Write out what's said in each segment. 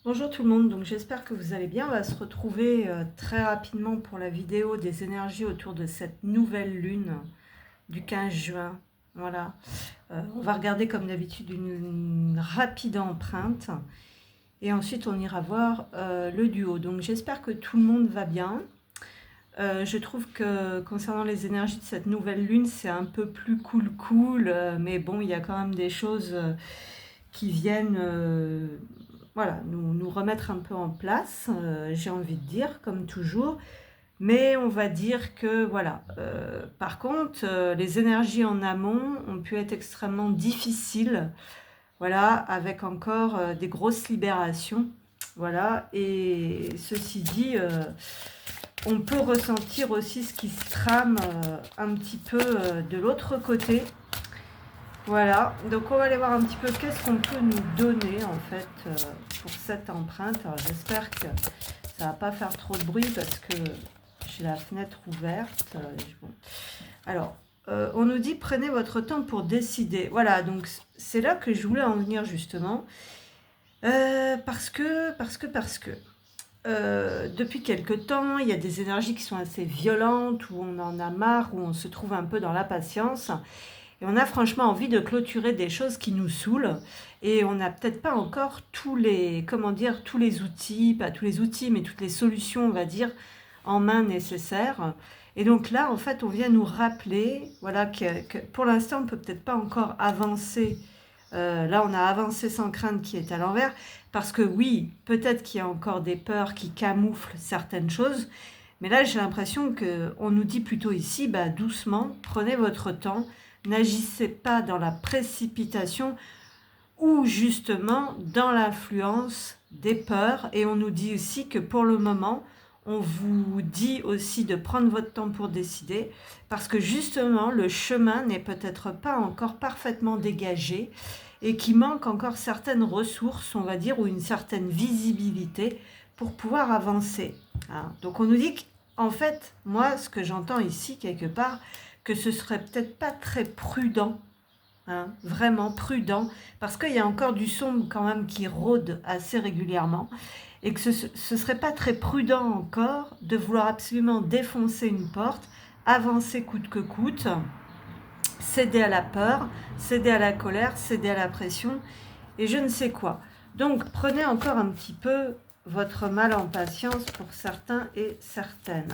Bonjour tout le monde, donc j'espère que vous allez bien. On va se retrouver très rapidement pour la vidéo des énergies autour de cette nouvelle lune du 15 juin. Voilà, on va regarder comme d'habitude une rapide empreinte et ensuite on ira voir le duo. Donc j'espère que tout le monde va bien. Je trouve que concernant les énergies de cette nouvelle lune, c'est un peu plus cool, mais bon, il y a quand même des choses qui viennent voilà, nous remettre un peu en place, j'ai envie de dire, comme toujours. Mais on va dire que, voilà, par contre, les énergies en amont ont pu être extrêmement difficiles, voilà, avec encore des grosses libérations. Voilà, et ceci dit, on peut ressentir aussi ce qui se trame un petit peu de l'autre côté. Voilà, donc on va aller voir un petit peu qu'est-ce qu'on peut nous donner en fait pour cette empreinte. Alors j'espère que ça va pas faire trop de bruit parce que j'ai la fenêtre ouverte. Bon. Alors, on nous dit prenez votre temps pour décider. Voilà, donc c'est là que je voulais en venir justement. Parce que depuis quelque temps, il y a des énergies qui sont assez violentes, où on en a marre, où on se trouve un peu dans l'impatience. Et on a franchement envie de clôturer des choses qui nous saoulent. Et on n'a peut-être pas encore tous les, comment dire, tous les outils, pas tous les outils, mais toutes les solutions, on va dire, en main nécessaires. Et donc là, en fait, on vient nous rappeler, voilà, que pour l'instant, on ne peut peut-être pas encore avancer. Là, on a avancé sans crainte qui est à l'envers. Parce que oui, peut-être qu'il y a encore des peurs qui camouflent certaines choses. Mais là, j'ai l'impression qu'on nous dit plutôt ici, bah, doucement, prenez votre temps. N'agissez pas dans la précipitation ou justement dans l'influence des peurs. Et on nous dit aussi que pour le moment, on vous dit aussi de prendre votre temps pour décider parce que justement, le chemin n'est peut-être pas encore parfaitement dégagé et qu'il manque encore certaines ressources, on va dire, ou une certaine visibilité pour pouvoir avancer. Hein. Donc on nous dit qu'en fait, moi, ce que j'entends ici, quelque part, que ce serait peut-être pas très prudent, hein, vraiment prudent, parce qu'il y a encore du sombre quand même qui rôde assez régulièrement, et que ce serait pas très prudent encore de vouloir absolument défoncer une porte, avancer coûte que coûte, céder à la peur, céder à la colère, céder à la pression, et je ne sais quoi. Donc prenez encore un petit peu votre mal en patience pour certains et certaines.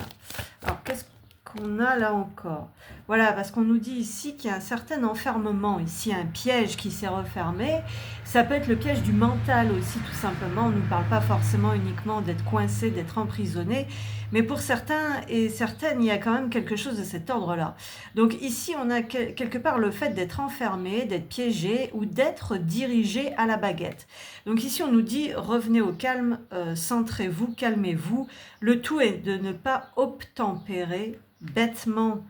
Alors qu'est-ce qu'on a là encore? Voilà, parce qu'on nous dit ici qu'il y a un certain enfermement, ici un piège qui s'est refermé. Ça peut être le piège du mental aussi, tout simplement. On ne nous parle pas forcément uniquement d'être coincé, d'être emprisonné, mais pour certains et certaines, il y a quand même quelque chose de cet ordre-là. Donc ici, on a quelque part le fait d'être enfermé, d'être piégé ou d'être dirigé à la baguette. Donc ici, on nous dit revenez au calme, centrez-vous, calmez-vous. Le tout est de ne pas obtempérer bêtement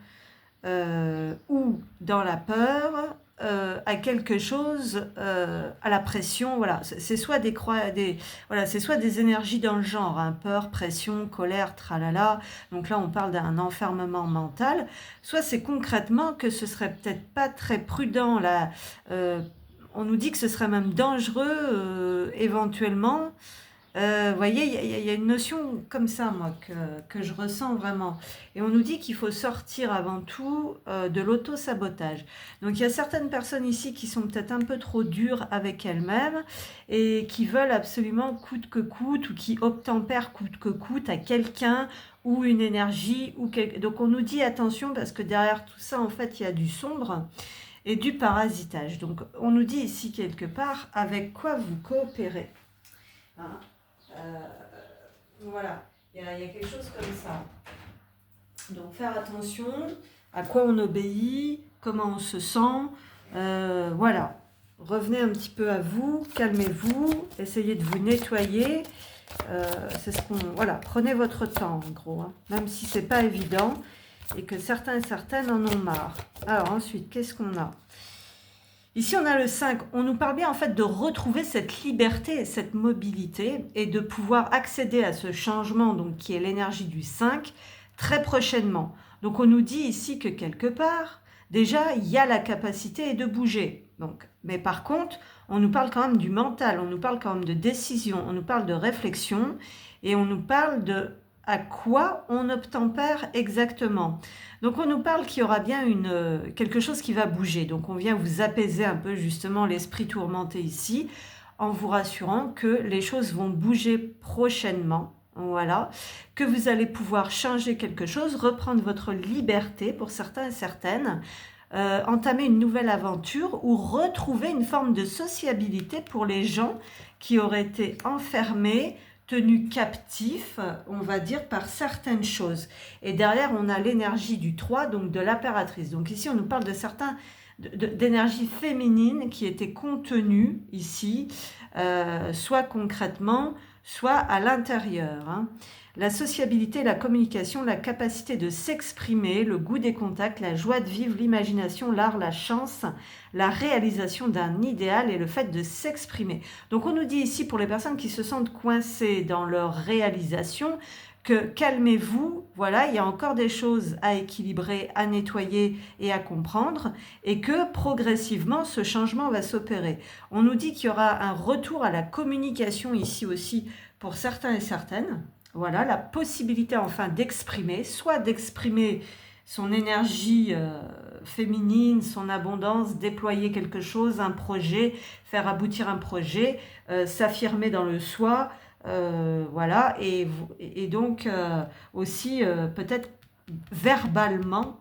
ou dans la peur à quelque chose, à la pression. Voilà, c'est soit voilà, c'est soit des énergies dans le genre, hein, peur, pression, colère, tralala. Donc là, on parle d'un enfermement mental. Soit c'est concrètement que ce serait peut-être pas très prudent là. On nous dit que ce serait même dangereux éventuellement. Vous voyez, il y a une notion comme ça, moi, que je ressens vraiment. Et on nous dit qu'il faut sortir avant tout de l'auto-sabotage. Donc il y a certaines personnes ici qui sont peut-être un peu trop dures avec elles-mêmes et qui veulent absolument coûte que coûte ou qui obtempèrent coûte que coûte à quelqu'un ou une énergie. Donc on nous dit attention parce que derrière tout ça, en fait, il y a du sombre et du parasitage. Donc on nous dit ici quelque part avec quoi vous coopérez. Hein. Voilà, il y a quelque chose comme ça. Donc faire attention à quoi on obéit, comment on se sent. Voilà, revenez un petit peu à vous, calmez-vous, essayez de vous nettoyer. C'est ce qu'on, voilà, prenez votre temps en gros, hein, même si c'est pas évident et que certains et certaines en ont marre. Alors ensuite, qu'est-ce qu'on a ? Ici, on a le 5. On nous parle bien en fait de retrouver cette liberté et cette mobilité et de pouvoir accéder à ce changement, donc qui est l'énergie du 5, très prochainement. Donc, on nous dit ici que quelque part, déjà, il y a la capacité de bouger. Donc, mais par contre, on nous parle quand même du mental, on nous parle quand même de décision, on nous parle de réflexion et on nous parle de à quoi on obtempère exactement. Donc on nous parle qu'il y aura bien quelque chose qui va bouger. Donc on vient vous apaiser un peu justement l'esprit tourmenté ici en vous rassurant que les choses vont bouger prochainement. Voilà, que vous allez pouvoir changer quelque chose, reprendre votre liberté pour certains et certaines, entamer une nouvelle aventure ou retrouver une forme de sociabilité pour les gens qui auraient été enfermés, tenus captifs, on va dire, par certaines choses. Et derrière, on a l'énergie du 3, donc de l'impératrice. Donc ici, on nous parle de certains d'énergie féminine qui était contenue ici, soit concrètement, soit à l'intérieur. Hein. La sociabilité, la communication, la capacité de s'exprimer, le goût des contacts, la joie de vivre, l'imagination, l'art, la chance, la réalisation d'un idéal et le fait de s'exprimer. Donc on nous dit ici pour les personnes qui se sentent coincées dans leur réalisation que calmez-vous, voilà, il y a encore des choses à équilibrer, à nettoyer et à comprendre et que progressivement ce changement va s'opérer. On nous dit qu'il y aura un retour à la communication ici aussi pour certains et certaines. Voilà, la possibilité enfin d'exprimer, soit d'exprimer son énergie féminine, son abondance, déployer quelque chose, un projet, faire aboutir un projet, s'affirmer dans le soi, voilà, et donc aussi peut-être verbalement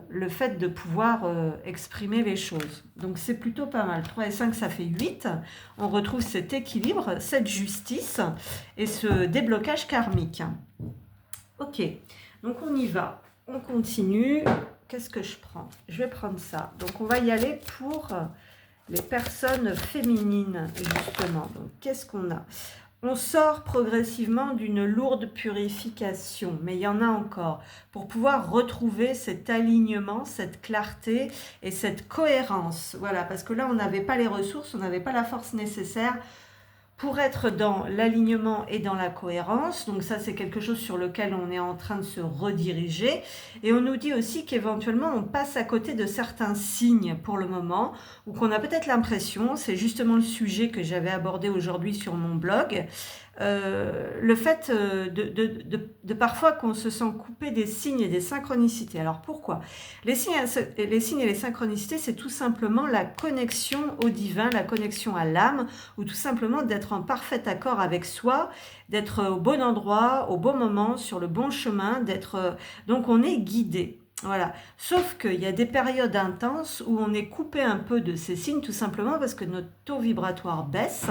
le fait de pouvoir exprimer les choses. Donc c'est plutôt pas mal. 3 et 5, ça fait 8. On retrouve cet équilibre, cette justice et ce déblocage karmique. Ok, donc on y va. On continue. Qu'est-ce que je prends? Je vais prendre ça. Donc on va y aller pour les personnes féminines, justement. Donc qu'est-ce qu'on a? On sort progressivement d'une lourde purification, mais il y en a encore, pour pouvoir retrouver cet alignement, cette clarté et cette cohérence. Voilà, parce que là, on n'avait pas les ressources, on n'avait pas la force nécessaire pour être dans l'alignement et dans la cohérence. Donc ça, c'est quelque chose sur lequel on est en train de se rediriger. Et on nous dit aussi qu'éventuellement, on passe à côté de certains signes pour le moment, ou qu'on a peut-être l'impression, c'est justement le sujet que j'avais abordé aujourd'hui sur mon blog, le fait de parfois qu'on se sent coupé des signes et des synchronicités. Alors pourquoi? Les signes et les synchronicités, c'est tout simplement la connexion au divin, la connexion à l'âme, ou tout simplement d'être en parfait accord avec soi, d'être au bon endroit, au bon moment, sur le bon chemin, donc on est guidé. Voilà. Sauf qu'il y a des périodes intenses où on est coupé un peu de ces signes, tout simplement parce que notre taux vibratoire baisse,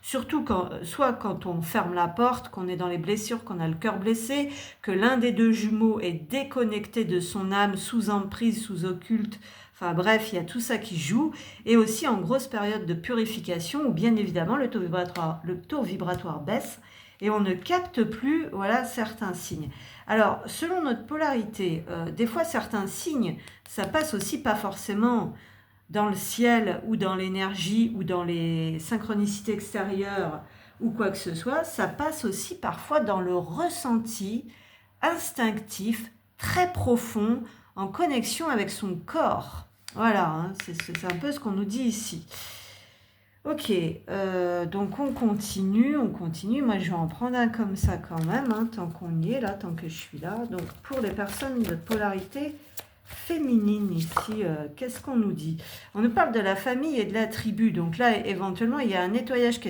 surtout soit quand on ferme la porte, qu'on est dans les blessures, qu'on a le cœur blessé, que l'un des deux jumeaux est déconnecté de son âme, sous emprise, sous occulte. Enfin bref, il y a tout ça qui joue. Et aussi en grosse période de purification où bien évidemment le taux vibratoire baisse et on ne capte plus, voilà, certains signes. Alors, selon notre polarité, des fois certains signes, ça passe aussi pas forcément dans le ciel ou dans l'énergie ou dans les synchronicités extérieures ou quoi que ce soit, ça passe aussi parfois dans le ressenti instinctif, très profond, en connexion avec son corps. Voilà, hein, c'est un peu ce qu'on nous dit ici. Ok, donc on continue. Moi, je vais en prendre un comme ça quand même, hein, tant qu'on y est là, tant que je suis là. Donc, pour les personnes de polarité féminine ici, qu'est-ce qu'on nous dit? On nous parle de la famille et de la tribu. Donc là, éventuellement, il y a un nettoyage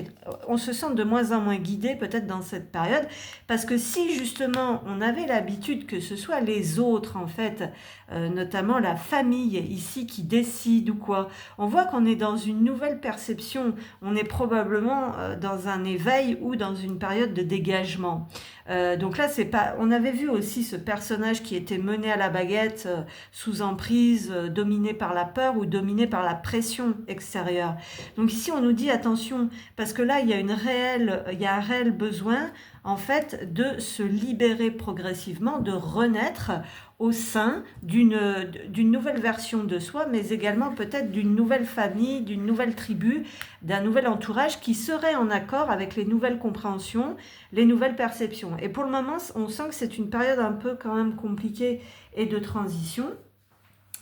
on se sent de moins en moins guidé peut-être dans cette période, parce que si justement on avait l'habitude que ce soit les autres, en fait, notamment la famille ici qui décide ou quoi, on voit qu'on est dans une nouvelle perception. On est probablement dans un éveil ou dans une période de dégagement. Donc là, c'est pas. On avait vu aussi ce personnage qui était mené à la baguette, sous emprise, dominé par la peur ou dominé par la pression extérieure. Donc ici, on nous dit attention, parce que là, il y a un réel besoin, en fait, de se libérer progressivement, de renaître au sein d'une nouvelle version de soi, mais également peut-être d'une nouvelle famille, d'une nouvelle tribu, d'un nouvel entourage qui serait en accord avec les nouvelles compréhensions, les nouvelles perceptions. Et pour le moment, on sent que c'est une période un peu quand même compliquée et de transition.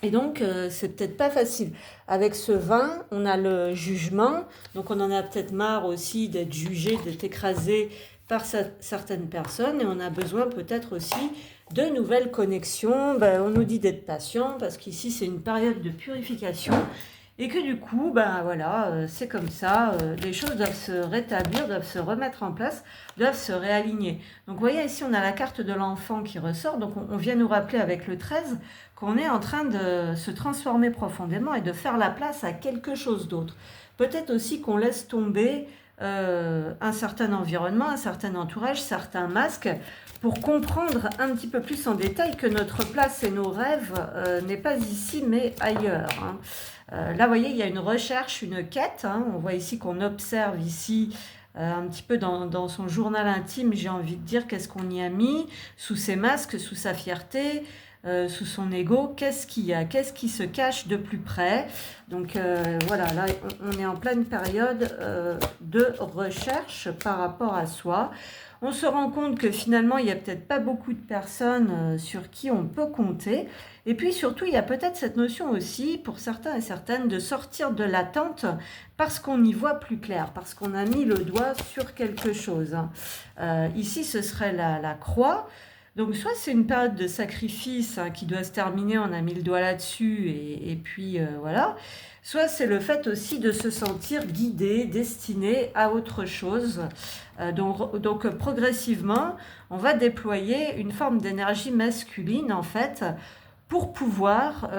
Et donc, c'est peut-être pas facile. Avec ce vin, on a le jugement, donc on en a peut-être marre aussi d'être jugé, d'être écrasé par certaines personnes, et on a besoin peut-être aussi de nouvelles connexions. Ben, on nous dit d'être patient, parce qu'ici c'est une période de purification, et que du coup, ben voilà, c'est comme ça, les choses doivent se rétablir, doivent se remettre en place, doivent se réaligner. Donc vous voyez ici, on a la carte de l'enfant qui ressort, donc on vient nous rappeler avec le 13 qu'on est en train de se transformer profondément et de faire la place à quelque chose d'autre. Peut-être aussi qu'on laisse tomber un certain environnement, un certain entourage, certains masques, pour comprendre un petit peu plus en détail que notre place et nos rêves n'est pas ici mais ailleurs. Hein. Là, vous voyez, il y a une recherche, une quête. Hein. On voit ici qu'on observe ici un petit peu dans son journal intime, j'ai envie de dire, qu'est-ce qu'on y a mis, sous ses masques, sous sa fierté, sous son ego, qu'est-ce qu'il y a, qu'est-ce qui se cache de plus près. Donc voilà, là on est en pleine période de recherche par rapport à soi. On se rend compte que finalement il n'y a peut-être pas beaucoup de personnes sur qui on peut compter. Et puis surtout, il y a peut-être cette notion aussi, pour certains et certaines, de sortir de l'attente parce qu'on y voit plus clair, parce qu'on a mis le doigt sur quelque chose. Ici, ce serait la croix. Donc soit c'est une période de sacrifice qui doit se terminer, on a mis le doigt là-dessus, et puis voilà. Soit c'est le fait aussi de se sentir guidé, destiné à autre chose. Donc progressivement, on va déployer une forme d'énergie masculine en fait, pour pouvoir,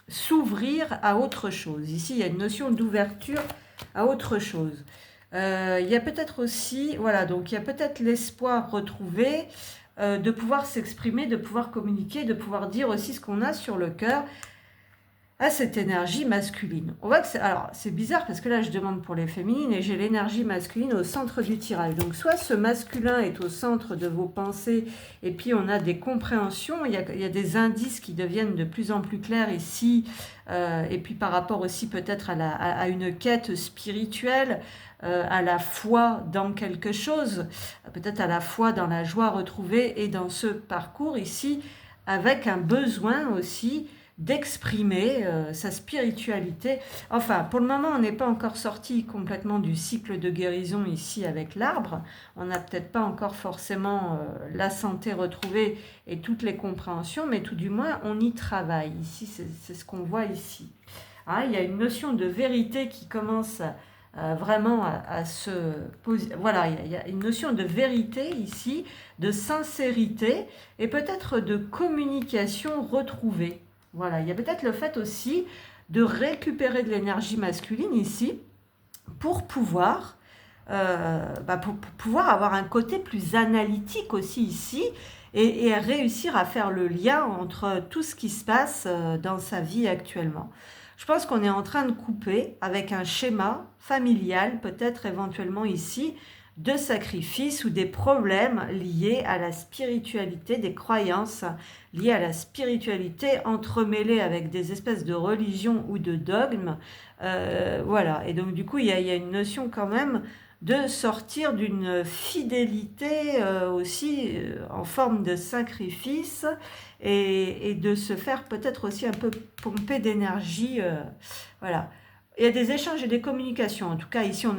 s'ouvrir à autre chose. Ici, il y a une notion d'ouverture à autre chose. Il y a peut-être aussi, voilà, donc il y a peut-être l'espoir retrouvé de pouvoir s'exprimer, de pouvoir communiquer, de pouvoir dire aussi ce qu'on a sur le cœur à cette énergie masculine. On voit que c'est bizarre parce que là je demande pour les féminines et j'ai l'énergie masculine au centre du tirage. Donc soit ce masculin est au centre de vos pensées et puis on a des compréhensions, il y a des indices qui deviennent de plus en plus clairs ici, et puis par rapport aussi peut-être à une quête spirituelle, à la foi dans quelque chose, peut-être à la foi dans la joie retrouvée et dans ce parcours ici, avec un besoin aussi d'exprimer sa spiritualité. Enfin, pour le moment, on n'est pas encore sorti complètement du cycle de guérison ici avec l'arbre. On n'a peut-être pas encore forcément la santé retrouvée et toutes les compréhensions, mais tout du moins, on y travaille. Ici, c'est ce qu'on voit ici. Hein, il y a une notion de vérité qui commence vraiment à se poser. Voilà, il y a une notion de vérité ici, de sincérité et peut-être de communication retrouvée. Voilà, il y a peut-être le fait aussi de récupérer de l'énergie masculine ici pour pouvoir, pour pouvoir avoir un côté plus analytique aussi ici et réussir à faire le lien entre tout ce qui se passe dans sa vie actuellement. Je pense qu'on est en train de couper avec un schéma familial, peut-être éventuellement ici, de sacrifices ou des problèmes liés à la spiritualité, des croyances liées à la spiritualité entremêlées avec des espèces de religions ou de dogmes. Voilà, et donc du coup il y a une notion quand même de sortir d'une fidélité aussi en forme de sacrifice et de se faire peut-être aussi un peu pomper d'énergie. Voilà. Il y a des échanges et des communications. En tout cas, ici, on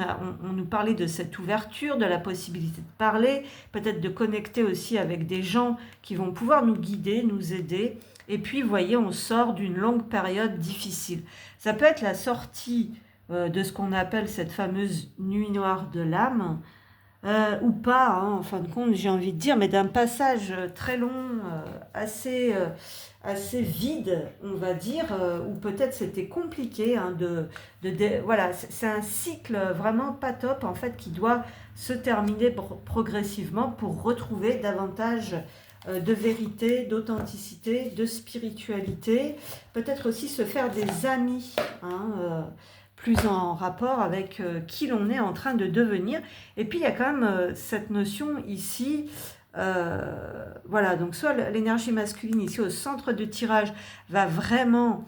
nous parlait de cette ouverture, de la possibilité de parler, peut-être de connecter aussi avec des gens qui vont pouvoir nous guider, nous aider. Et puis, vous voyez, on sort d'une longue période difficile. Ça peut être la sortie de ce qu'on appelle cette fameuse nuit noire de l'âme, ou pas, hein, en fin de compte, j'ai envie de dire, mais d'un passage très long, assez vide, on va dire, où peut-être c'était compliqué, hein, voilà, c'est un cycle vraiment pas top, en fait, qui doit se terminer progressivement pour retrouver davantage de vérité, d'authenticité, de spiritualité, peut-être aussi se faire des amis, hein, plus en rapport avec qui l'on est en train de devenir. Et puis il y a quand même cette notion ici, voilà, donc soit l'énergie masculine ici au centre de tirage va vraiment,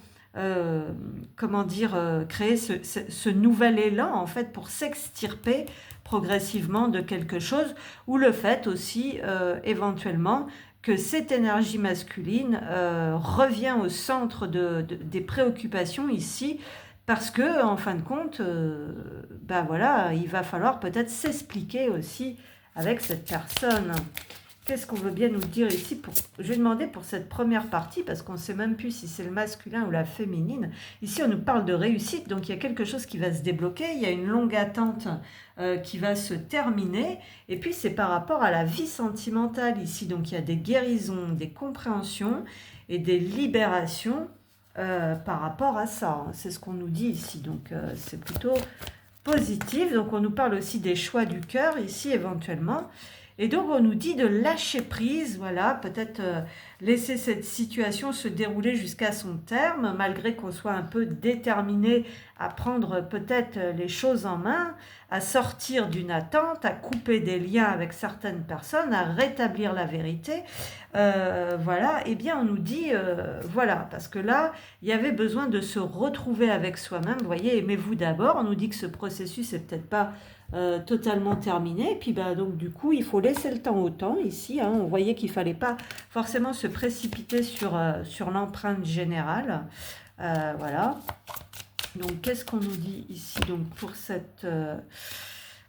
créer ce nouvel élan en fait pour s'extirper progressivement de quelque chose, ou le fait aussi éventuellement que cette énergie masculine revient au centre des préoccupations ici, parce que en fin de compte, ben voilà, il va falloir peut-être s'expliquer aussi avec cette personne. Qu'est-ce qu'on veut bien nous dire ici Je vais demander pour cette première partie, parce qu'on ne sait même plus si c'est le masculin ou la féminine. Ici, on nous parle de réussite, donc il y a quelque chose qui va se débloquer, il y a une longue attente qui va se terminer, et puis c'est par rapport à la vie sentimentale ici, donc il y a des guérisons, des compréhensions et des libérations par rapport à ça. C'est ce qu'on nous dit ici, donc c'est plutôt positif. Donc on nous parle aussi des choix du cœur ici éventuellement. Et donc, on nous dit de lâcher prise, voilà, peut-être laisser cette situation se dérouler jusqu'à son terme, malgré qu'on soit un peu déterminé à prendre peut-être les choses en main, à sortir d'une attente, à couper des liens avec certaines personnes, à rétablir la vérité. Voilà, eh bien, on nous dit, voilà, parce que là, il y avait besoin de se retrouver avec soi-même. Vous voyez, aimez-vous d'abord. On nous dit que ce processus n'est peut-être pas totalement terminé, et puis bah, donc du coup il faut laisser le temps au temps ici, hein. On voyait qu'il ne fallait pas forcément se précipiter sur l'empreinte générale, voilà. Donc qu'est-ce qu'on nous dit ici donc pour cette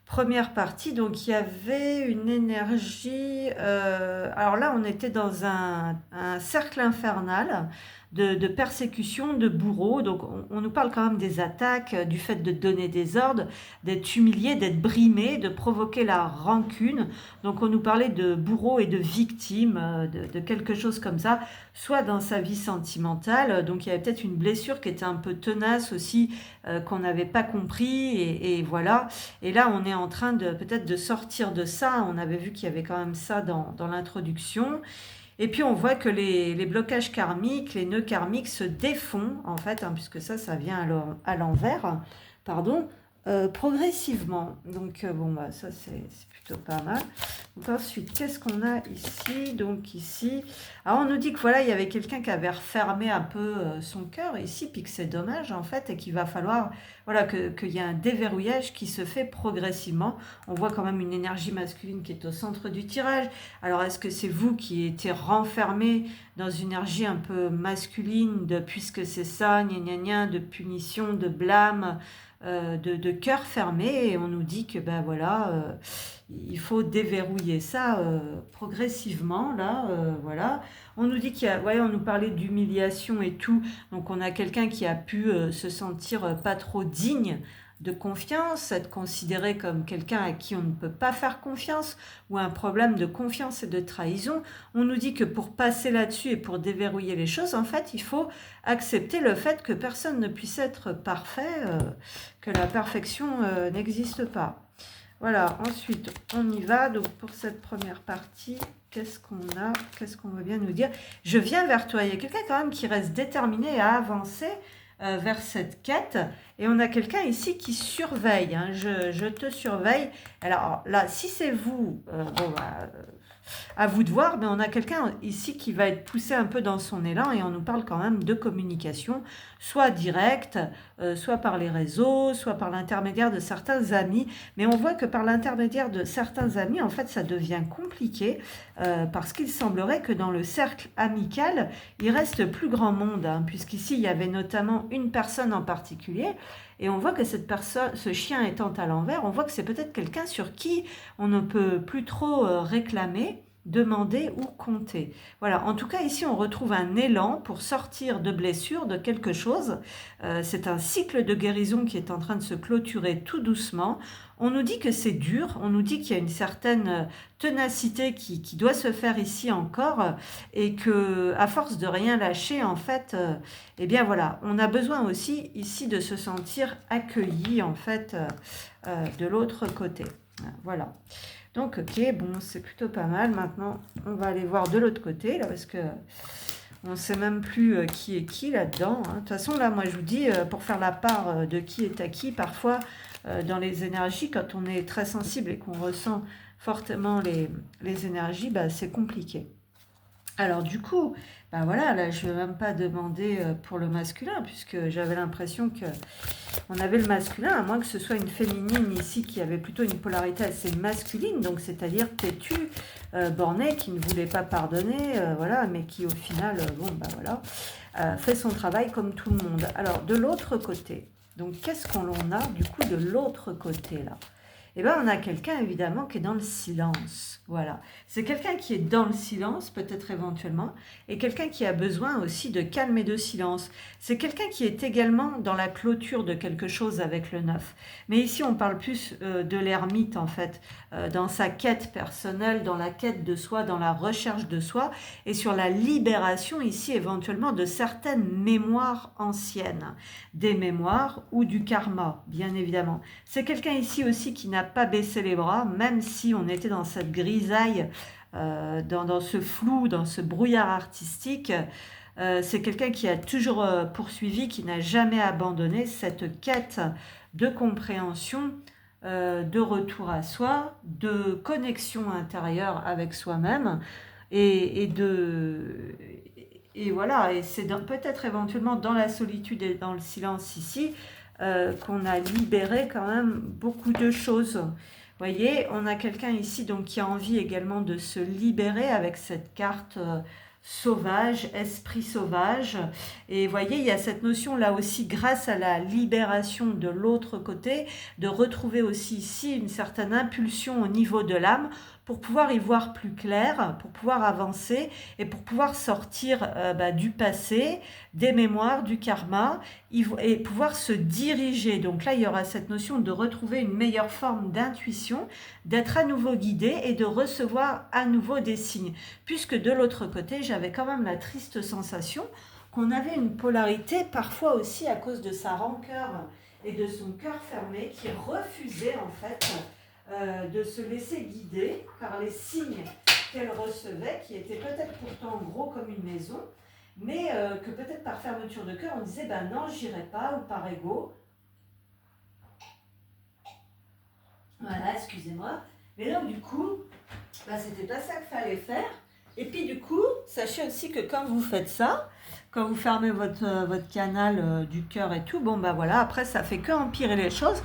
première partie? Donc il y avait une énergie, alors là on était dans un cercle infernal de persécution, de bourreau. Donc on nous parle quand même des attaques, du fait de donner des ordres, d'être humilié, d'être brimé, de provoquer la rancune. Donc on nous parlait de bourreau et de victime, de quelque chose comme ça, soit dans sa vie sentimentale. Donc il y avait peut-être une blessure qui était un peu tenace aussi, qu'on n'avait pas compris, et voilà. Et là on est en train de peut-être de sortir de ça. On avait vu qu'il y avait quand même ça dans l'introduction. Et puis on voit que les blocages karmiques, les nœuds karmiques se défont, en fait, hein, puisque ça vient à l'envers, pardon, progressivement. Donc bon, bah, ça c'est plutôt pas mal. Donc ensuite, qu'est-ce qu'on a ici? Donc ici, alors on nous dit que voilà, il y avait quelqu'un qui avait refermé un peu son cœur ici, puis que c'est dommage en fait, et qu'il va falloir, voilà, qu'il y a un déverrouillage qui se fait progressivement. On voit quand même une énergie masculine qui est au centre du tirage. Alors est-ce que c'est vous qui étiez renfermé dans une énergie un peu masculine, de puisque c'est ça, gna gna gna, de punition, de blâme, de cœur fermé, et on nous dit que ben voilà, il faut déverrouiller ça progressivement là, voilà. On nous dit qu'il y a, ouais, on nous parlait d'humiliation et tout, donc on a quelqu'un qui a pu se sentir pas trop digne de confiance, être considéré comme quelqu'un à qui on ne peut pas faire confiance, ou un problème de confiance et de trahison. On nous dit que pour passer là-dessus et pour déverrouiller les choses, en fait, il faut accepter le fait que personne ne puisse être parfait, que la perfection n'existe pas. Voilà, ensuite, on y va. Donc, pour cette première partie, qu'est-ce qu'on a? Qu'est-ce qu'on veut bien nous dire? Je viens vers toi. Il y a quelqu'un quand même qui reste déterminé à avancer vers cette quête. Et on a quelqu'un ici qui surveille, hein. Je te surveille. Alors là, si c'est vous, bon, bah, à vous de voir, mais on a quelqu'un ici qui va être poussé un peu dans son élan, et on nous parle quand même de communication, soit directe, soit par les réseaux, soit par l'intermédiaire de certains amis. Mais on voit que par l'intermédiaire de certains amis, en fait, ça devient compliqué, parce qu'il semblerait que dans le cercle amical, il reste plus grand monde, hein, puisqu'ici, il y avait notamment une personne en particulier. Et on voit que cette personne, ce chien étant à l'envers, on voit que c'est peut-être quelqu'un sur qui on ne peut plus trop réclamer, demander ou compter. Voilà, en tout cas ici on retrouve un élan pour sortir de blessures, de quelque chose. C'est un cycle de guérison qui est en train de se clôturer tout doucement. On nous dit que c'est dur, on nous dit qu'il y a une certaine ténacité qui doit se faire ici encore, et que à force de rien lâcher, en fait, eh bien voilà, on a besoin aussi ici de se sentir accueilli, en fait, de l'autre côté. Voilà. Donc, ok, bon, c'est plutôt pas mal. Maintenant, on va aller voir de l'autre côté, là, parce que on ne sait même plus qui est qui là-dedans, hein. De toute façon, là, moi, je vous dis, pour faire la part de qui est à qui, parfois, dans les énergies, quand on est très sensible et qu'on ressent fortement les énergies, bah, c'est compliqué. Alors du coup, bah voilà, là je ne vais même pas demander pour le masculin, puisque j'avais l'impression que on avait le masculin, à moins que ce soit une féminine ici qui avait plutôt une polarité assez masculine, donc c'est-à-dire têtue, bornée, qui ne voulait pas pardonner, voilà, mais qui au final, bon bah voilà, fait son travail comme tout le monde. Alors de l'autre côté, donc qu'est-ce qu'on a du coup de l'autre côté là? Eh bien, on a quelqu'un, évidemment, qui est dans le silence. Voilà. C'est quelqu'un qui est dans le silence, peut-être éventuellement, et quelqu'un qui a besoin aussi de calme et de silence. C'est quelqu'un qui est également dans la clôture de quelque chose avec le neuf. Mais ici, on parle plus de l'ermite, en fait, dans sa quête personnelle, dans la quête de soi, dans la recherche de soi, et sur la libération, ici, éventuellement, de certaines mémoires anciennes. Des mémoires ou du karma, bien évidemment. C'est quelqu'un ici aussi qui n'a pas baissé les bras, même si on était dans cette grisaille, dans ce flou, dans ce brouillard artistique. C'est quelqu'un qui a toujours poursuivi, qui n'a jamais abandonné cette quête de compréhension, de retour à soi, de connexion intérieure avec soi-même et voilà, et c'est peut-être éventuellement dans la solitude et dans le silence ici qu'on a libéré quand même beaucoup de choses. Vous voyez, on a quelqu'un ici donc qui a envie également de se libérer avec cette carte sauvage, esprit sauvage. Et vous voyez, il y a cette notion là aussi, grâce à la libération de l'autre côté, de retrouver aussi ici une certaine impulsion au niveau de l'âme pour pouvoir y voir plus clair, pour pouvoir avancer et pour pouvoir sortir du passé, des mémoires, du karma, et pouvoir se diriger. Donc là, il y aura cette notion de retrouver une meilleure forme d'intuition, d'être à nouveau guidé et de recevoir à nouveau des signes. Puisque de l'autre côté, j'avais quand même la triste sensation qu'on avait une polarité, parfois aussi à cause de sa rancœur et de son cœur fermé, qui refusait en fait de se laisser guider par les signes qu'elle recevait, qui étaient peut-être pourtant gros comme une maison, mais que peut-être par fermeture de cœur, on disait ben non, j'irai pas, ou par ego. Voilà, excusez-moi. Mais donc du coup, c'était pas ça qu'il fallait faire. Et puis du coup, sachez aussi que quand vous faites ça, quand vous fermez votre canal du cœur et tout, bon voilà, après ça fait que empirer les choses.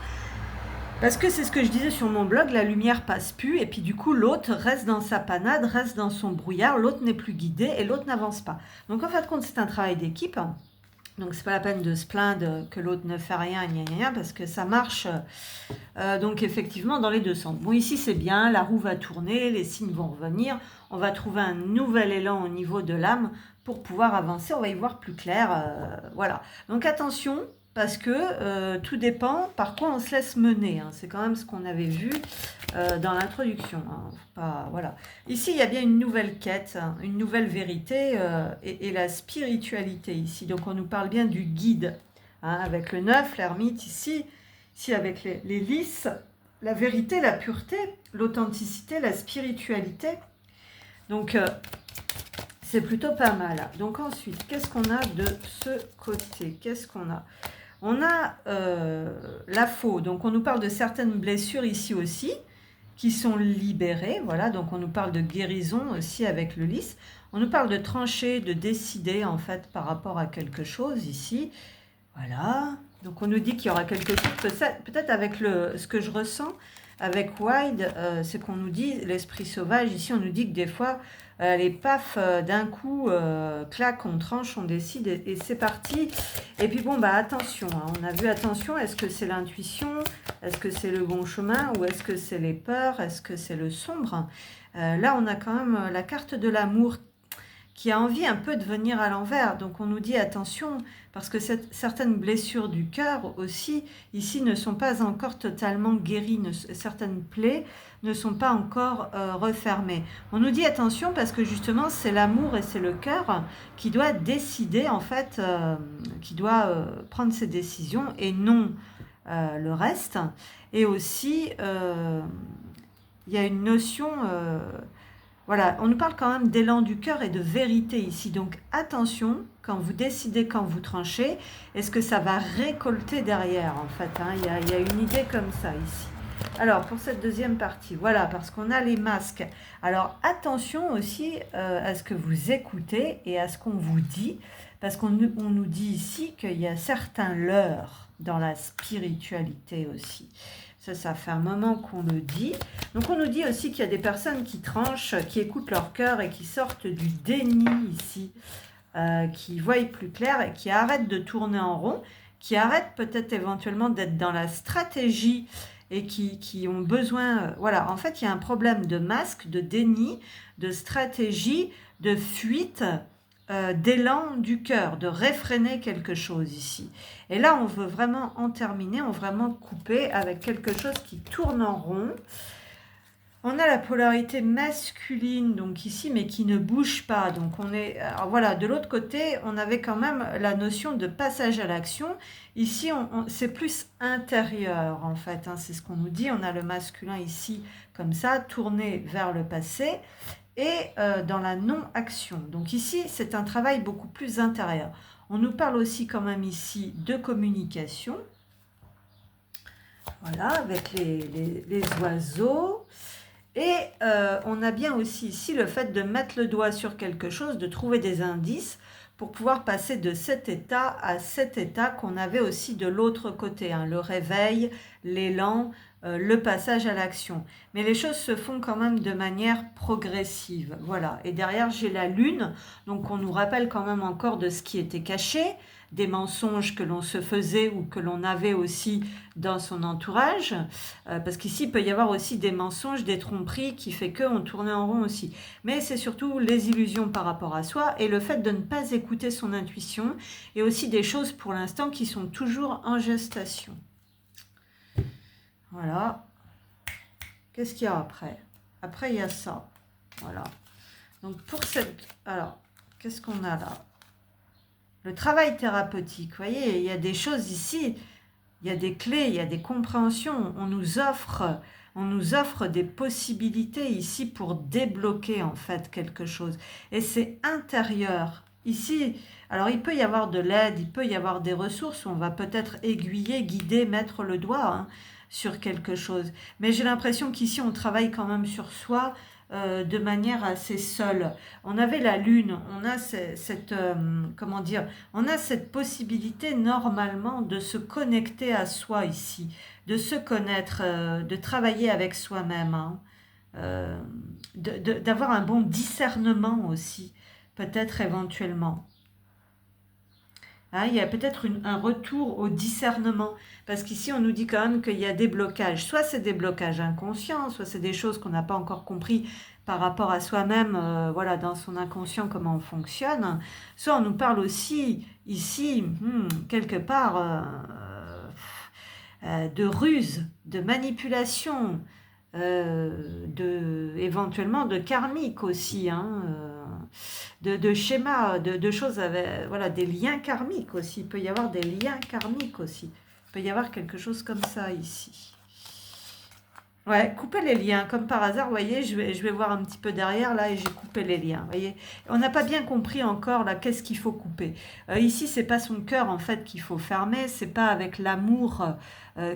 Parce que c'est ce que je disais sur mon blog, la lumière passe plus et puis du coup l'autre reste dans sa panade, reste dans son brouillard, l'autre n'est plus guidé et l'autre n'avance pas. Donc en fin de compte c'est un travail d'équipe, donc c'est pas la peine de se plaindre que l'autre ne fait rien, parce que ça marche donc effectivement dans les deux sens. Bon ici c'est bien, la roue va tourner, les signes vont revenir, on va trouver un nouvel élan au niveau de l'âme pour pouvoir avancer, on va y voir plus clair, voilà. Donc attention, parce que tout dépend par quoi on se laisse mener. C'est quand même ce qu'on avait vu dans l'introduction. Voilà. Ici, il y a bien une nouvelle quête, une nouvelle vérité et la spiritualité ici. Donc, on nous parle bien du guide, avec le neuf, l'ermite ici avec les lys, la vérité, la pureté, l'authenticité, la spiritualité. Donc, c'est plutôt pas mal. Donc, ensuite, qu'est-ce qu'on a de ce côté? Qu'est-ce qu'on a? On a la faux, donc on nous parle de certaines blessures ici aussi, qui sont libérées, voilà, donc on nous parle de guérison aussi avec le lys. On nous parle de trancher, de décider en fait par rapport à quelque chose ici, voilà. Donc on nous dit qu'il y aura quelque chose, peut-être avec ce que je ressens avec Wide, c'est qu'on nous dit, l'esprit sauvage, ici on nous dit que des fois, les paf d'un coup, clac, on tranche, on décide et c'est parti. Et puis bon, attention, on a vu attention, est-ce que c'est l'intuition, est-ce que c'est le bon chemin ou est-ce que c'est les peurs, est-ce que c'est le sombre? Là, on a quand même la carte de l'amour qui a envie un peu de venir à l'envers. Donc on nous dit attention, parce que certaines blessures du cœur aussi, ici, ne sont pas encore totalement guéries. Certaines plaies ne sont pas encore refermées. On nous dit attention parce que justement, c'est l'amour et c'est le cœur qui doit décider, en fait, qui doit prendre ses décisions et non le reste. Et aussi, il y a une notion... voilà, on nous parle quand même d'élan du cœur et de vérité ici. Donc attention, quand vous décidez, quand vous tranchez, est-ce que ça va récolter derrière en fait, il y a une idée comme ça ici. Alors, pour cette deuxième partie, voilà, parce qu'on a les masques. Alors, attention aussi à ce que vous écoutez et à ce qu'on vous dit, parce qu'on nous dit ici qu'il y a certains leurres dans la spiritualité aussi. Ça fait un moment qu'on le dit. Donc, on nous dit aussi qu'il y a des personnes qui tranchent, qui écoutent leur cœur et qui sortent du déni ici, qui voient plus clair et qui arrêtent de tourner en rond, qui arrêtent peut-être éventuellement d'être dans la stratégie et qui ont besoin... voilà, en fait, il y a un problème de masque, de déni, de stratégie, de fuite, d'élan du cœur, de réfréner quelque chose ici. Et là, on veut vraiment en terminer, on veut vraiment couper avec quelque chose qui tourne en rond. On a la polarité masculine, donc ici, mais qui ne bouge pas. Donc, on est... Alors, voilà, de l'autre côté, on avait quand même la notion de passage à l'action. Ici, c'est plus intérieur, en fait. Hein, c'est ce qu'on nous dit. On a le masculin ici, comme ça, tourné vers le passé et dans la non-action. Donc, ici, c'est un travail beaucoup plus intérieur. On nous parle aussi quand même ici de communication. Voilà, avec les oiseaux. Et on a bien aussi ici le fait de mettre le doigt sur quelque chose, de trouver des indices pour pouvoir passer de cet état à cet état qu'on avait aussi de l'autre côté, hein, le réveil, l'élan, le passage à l'action. Mais les choses se font quand même de manière progressive. Voilà. Et derrière, j'ai la lune, donc on nous rappelle quand même encore de ce qui était caché, des mensonges que l'on se faisait ou que l'on avait aussi dans son entourage, parce qu'ici il peut y avoir aussi des mensonges, des tromperies qui fait qu'on tournait en rond aussi. Mais c'est surtout les illusions par rapport à soi et le fait de ne pas écouter son intuition et aussi des choses pour l'instant qui sont toujours en gestation. Voilà. Qu'est-ce qu'il y a après? Après il y a ça. Voilà. Donc pour cette... Alors, qu'est-ce qu'on a là? Le travail thérapeutique, vous voyez, il y a des choses ici, il y a des clés, il y a des compréhensions, on nous offre des possibilités ici pour débloquer en fait quelque chose. Et c'est intérieur. Ici, alors il peut y avoir de l'aide, il peut y avoir des ressources, on va peut-être aiguiller, guider, mettre le doigt sur quelque chose. Mais j'ai l'impression qu'ici on travaille quand même sur soi, de manière assez seule. On avait la lune, on a comment dire, on a cette possibilité normalement de se connecter à soi ici, de se connaître, de travailler avec soi-même, hein, d'avoir un bon discernement aussi, peut-être éventuellement. Hein, il y a peut-être un retour au discernement, parce qu'ici on nous dit quand même qu'il y a des blocages, soit c'est des blocages inconscients, soit c'est des choses qu'on n'a pas encore compris par rapport à soi-même, voilà, dans son inconscient comment on fonctionne, soit on nous parle aussi ici, quelque part, de ruse, de manipulation, éventuellement de karmique aussi, hein, de schémas, de choses, avec, voilà, des liens karmiques aussi. Il peut y avoir des liens karmiques aussi. Il peut y avoir quelque chose comme ça ici. Ouais, couper les liens, comme par hasard, vous voyez, je vais voir un petit peu derrière, là, et j'ai coupé les liens, vous voyez. On n'a pas bien compris encore, là, qu'est-ce qu'il faut couper. Ici, c'est pas son cœur, en fait, qu'il faut fermer, c'est pas avec l'amour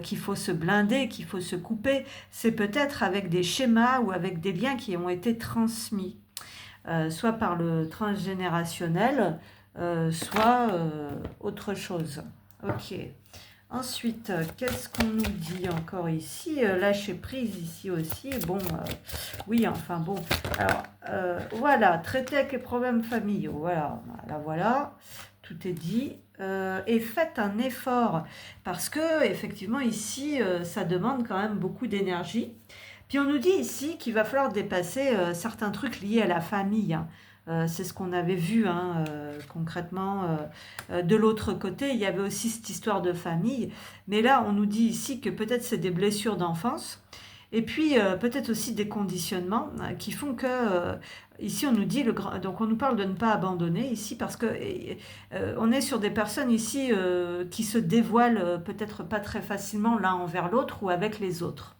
qu'il faut se blinder, qu'il faut se couper, c'est peut-être avec des schémas ou avec des liens qui ont été transmis, soit par le transgénérationnel, soit autre chose. Ok. Ensuite, qu'est-ce qu'on nous dit encore ici? Lâcher prise ici aussi. Bon, oui, enfin bon. Alors, voilà, traiter avec les problèmes familiaux. Voilà, voilà, tout est dit. Et faites un effort, parce que effectivement ici, ça demande quand même beaucoup d'énergie. Puis on nous dit ici qu'il va falloir dépasser certains trucs liés à la famille, hein. C'est ce qu'on avait vu, hein, concrètement. De l'autre côté, il y avait aussi cette histoire de famille. Mais là, on nous dit ici que peut-être c'est des blessures d'enfance. Et puis, peut-être aussi des conditionnements qui font que... ici, on nous dit... donc, on nous parle de ne pas abandonner ici parce que on est sur des personnes ici qui se dévoilent peut-être pas très facilement l'un envers l'autre ou avec les autres.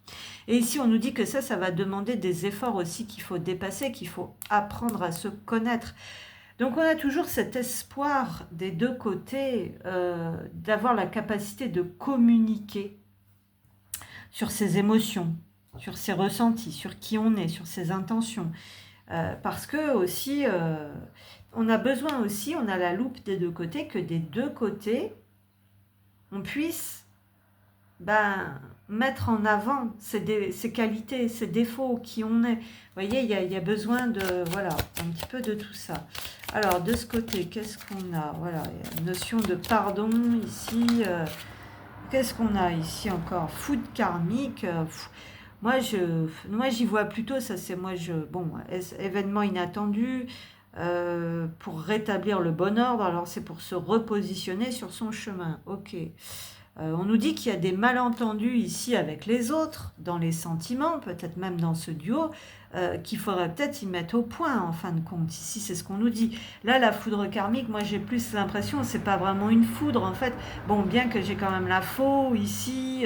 Et ici, on nous dit que ça va demander des efforts aussi qu'il faut dépasser, qu'il faut apprendre à se connaître. Donc, on a toujours cet espoir des deux côtés d'avoir la capacité de communiquer, sur ses émotions, sur ses ressentis, sur qui on est, sur ses intentions. Parce que aussi, on a besoin aussi, on a la loupe des deux côtés, que des deux côtés, on puisse mettre en avant ses qualités, ses défauts, qui on est. Vous voyez, il y a besoin de, voilà, un petit peu de tout ça. Alors, de ce côté, qu'est-ce qu'on a? Voilà, il y a une notion de pardon ici. Qu'est-ce qu'on a ici encore? Foudre karmique. Moi, j'y vois plutôt, ça c'est bon, événement inattendu pour rétablir le bon ordre. Alors, c'est pour se repositionner sur son chemin. Ok. On nous dit qu'il y a des malentendus ici avec les autres, dans les sentiments, peut-être même dans ce duo, qu'il faudrait peut-être y mettre au point en fin de compte. Ici, c'est ce qu'on nous dit. Là, la foudre karmique, moi j'ai plus l'impression, c'est pas vraiment une foudre en fait. Bon, bien que j'ai quand même la faux ici,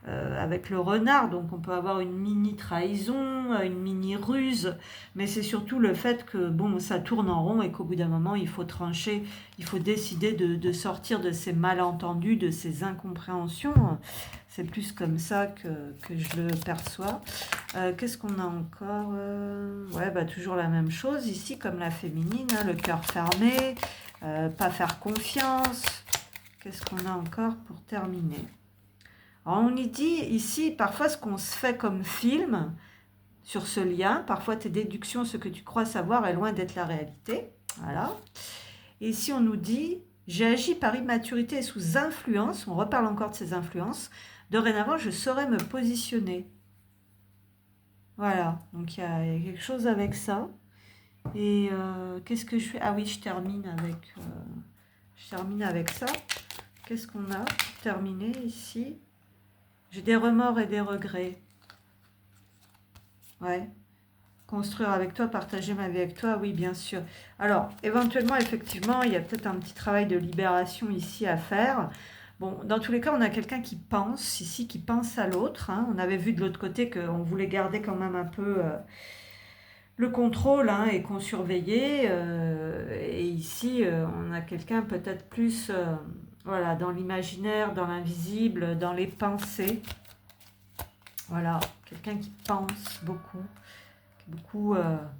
avec le renard, donc on peut avoir une mini trahison, une mini ruse, mais c'est surtout le fait que bon, ça tourne en rond et qu'au bout d'un moment il faut trancher, il faut décider de sortir de ces malentendus, de ces incompréhensions. C'est plus comme ça que je le perçois. Qu'est-ce qu'on a encore? Ouais, toujours la même chose ici, comme la féminine, hein, le cœur fermé, pas faire confiance. Qu'est-ce qu'on a encore pour terminer? Alors on y dit ici parfois ce qu'on se fait comme film sur ce lien, parfois tes déductions, ce que tu crois savoir est loin d'être la réalité. Voilà. Et ici on nous dit j'ai agi par immaturité et sous influence, on reparle encore de ces influences, dorénavant je saurais me positionner. Voilà, donc il y a quelque chose avec ça. Et qu'est-ce que je fais? Ah oui, je termine avec ça. Qu'est-ce qu'on a pour terminer ici? J'ai des remords et des regrets. Ouais. Construire avec toi, partager ma vie avec toi, oui, bien sûr. Alors, éventuellement, effectivement, il y a peut-être un petit travail de libération ici à faire. Bon, dans tous les cas, on a quelqu'un qui pense ici, qui pense à l'autre. Hein. On avait vu de l'autre côté qu'on voulait garder quand même un peu le contrôle hein, et qu'on surveillait. Et ici, on a quelqu'un peut-être plus voilà, dans l'imaginaire, dans l'invisible, dans les pensées. Voilà, quelqu'un qui pense beaucoup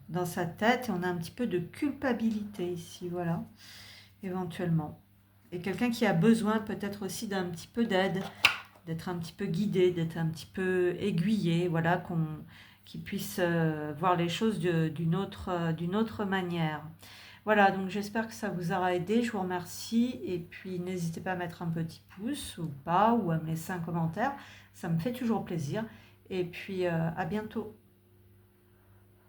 dans sa tête. Et on a un petit peu de culpabilité ici, voilà, éventuellement. Et quelqu'un qui a besoin peut-être aussi d'un petit peu d'aide, d'être un petit peu guidé, d'être un petit peu aiguillé, voilà, qui puisse voir les choses d'une autre manière. Voilà, donc j'espère que ça vous aura aidé, je vous remercie, et puis n'hésitez pas à mettre un petit pouce ou pas, ou à me laisser un commentaire, ça me fait toujours plaisir, et puis à bientôt.